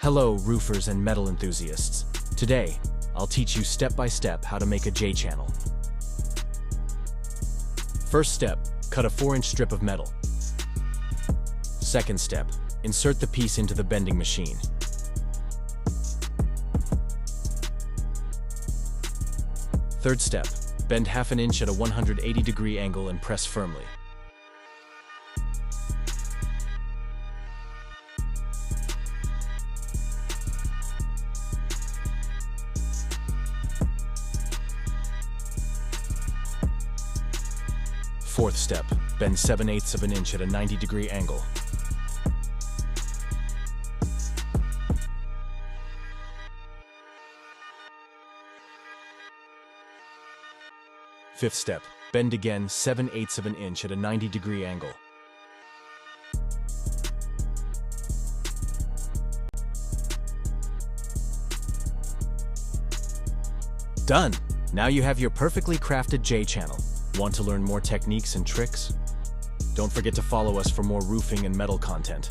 Hello, roofers and metal enthusiasts. Today, I'll teach you step by step how to make a J-channel. First step, cut a 4-inch strip of metal. Second step, insert the piece into the bending machine. Third step, bend half an inch at a 180-degree angle and press firmly. Fourth step, bend 7/8 of an inch at a 90-degree angle. Fifth step, bend again 7/8 of an inch at a 90-degree angle. Done! Now you have your perfectly crafted J-channel. Want to learn more techniques and tricks? Don't forget to follow us for more roofing and metal content.